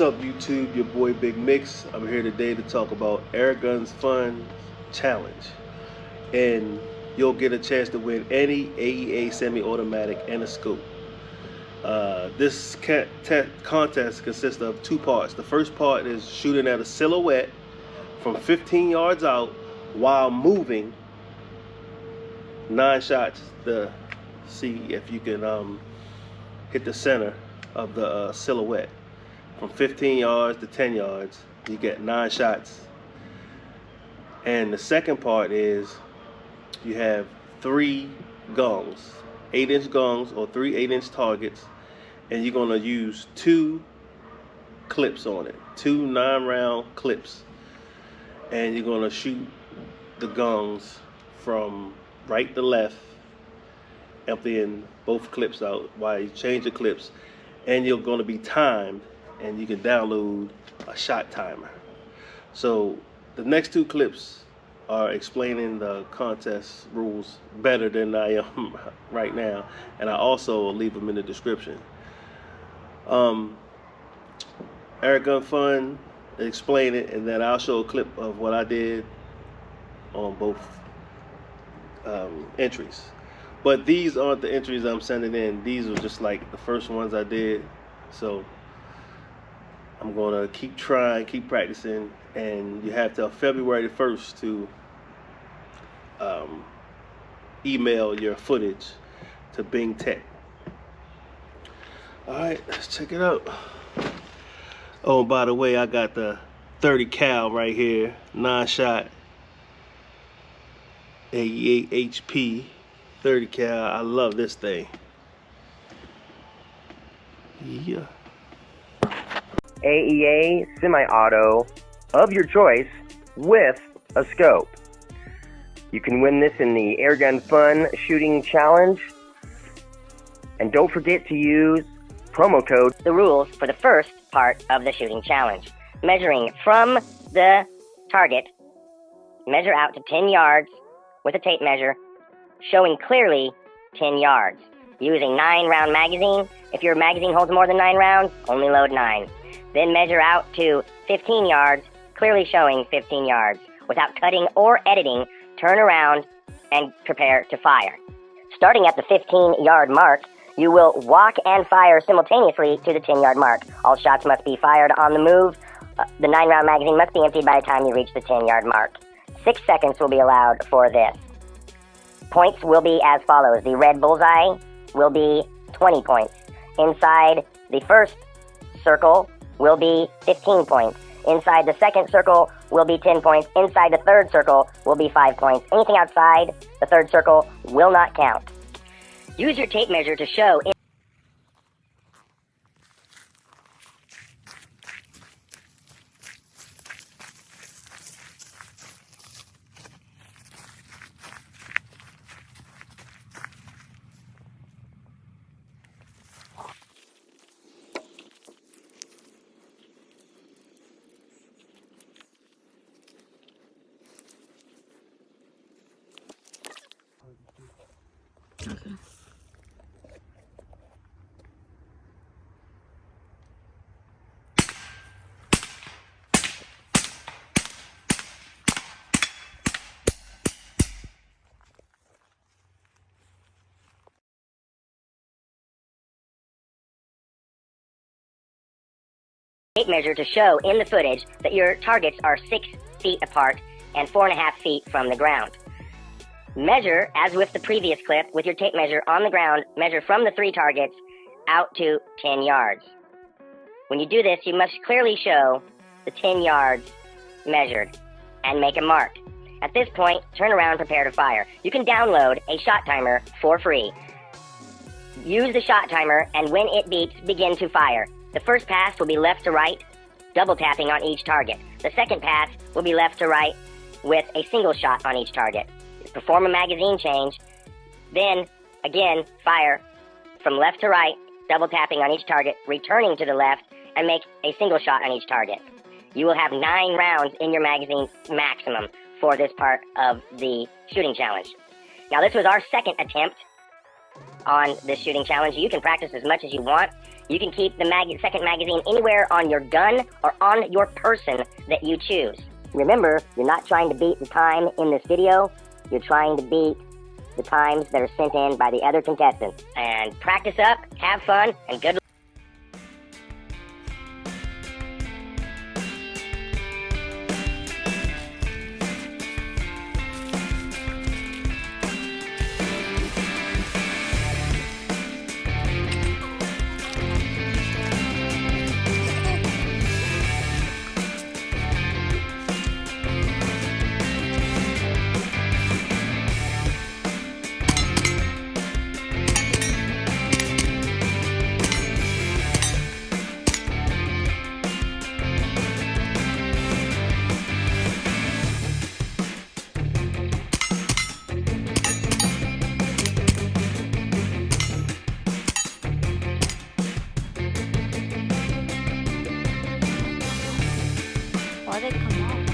up, YouTube? Your boy Big Mix. I'm here today to talk about Airgun's Fun Challenge, and you'll get a chance to win any AEA semi-automatic and a scope. This contest consists of two parts. The first part is shooting at a silhouette from 15 yards out while moving 9 shots to see if you can hit the center of the silhouette. From 15 yards to 10 yards, you get 9 shots. And the second part is you have 3 gongs, 8-inch gongs or 3 8-inch targets, and you're gonna use 2 clips on it, 2 9-round clips, and you're gonna shoot the gongs from right to left, emptying both clips out while you change the clips, and you're gonna be timed, and you can download a shot timer. So the next 2 clips are explaining the contest rules better than I am right now, and I also will leave them in the description. Airgun Fun, explain it, and then I'll show a clip of what I did on both entries. But these aren't the entries I'm sending in. These are just like the first ones I did. So I'm gonna keep trying, keep practicing, and you have till February 1st to email your footage to Bing Tech. Alright, let's check it out. Oh, by the way, I got the 30 cal right here, 9-shot 88 HP 30 cal. I love this thing. Yeah. AEA semi-auto of your choice with a scope. You can win this in the Airgun Fun Shooting Challenge. And don't forget to use promo code. The rules for the first part of the shooting challenge. Measuring from the target, measure out to 10 yards with a tape measure, showing clearly 10 yards. Using 9-round magazine. If your magazine holds more than 9 rounds, only load 9. Then measure out to 15 yards, clearly showing 15 yards. Without cutting or editing, turn around and prepare to fire. Starting at the 15-yard mark, you will walk and fire simultaneously to the 10-yard mark. All shots must be fired on the move. The 9-round magazine must be emptied by the time you reach the 10-yard mark. 6 seconds will be allowed for this. Points will be as follows. The red bullseye will be 20 points. Inside the first circle will be 15 points. Inside the second circle will be 10 points. Inside the third circle will be 5 points. Anything outside the third circle will not count. Use your tape measure to show Okay. tape measure to show in the footage that your targets are 6 feet apart and 4.5 feet from the ground. Measure, as with the previous clip, with your tape measure on the ground, measure from the 3 targets out to 10 yards. When you do this, you must clearly show the 10 yards measured and make a mark. At this point, turn around and prepare to fire. You can download a shot timer for free. Use the shot timer, and when it beeps, begin to fire. The first pass will be left to right, double tapping on each target. The second pass will be left to right with a single shot on each target. Perform a magazine change, then again fire from left to right, double tapping on each target, returning to the left, and make a single shot on each target. You will have 9 rounds in your magazine maximum for this part of the shooting challenge. Now, this was our second attempt on this shooting challenge. You can practice as much as you want. You can keep the second magazine anywhere on your gun or on your person that you choose. Remember, you're not trying to beat the time in this video. You're trying to beat the times that are sent in by the other contestants. And practice up, have fun, and good luck. Why they come off?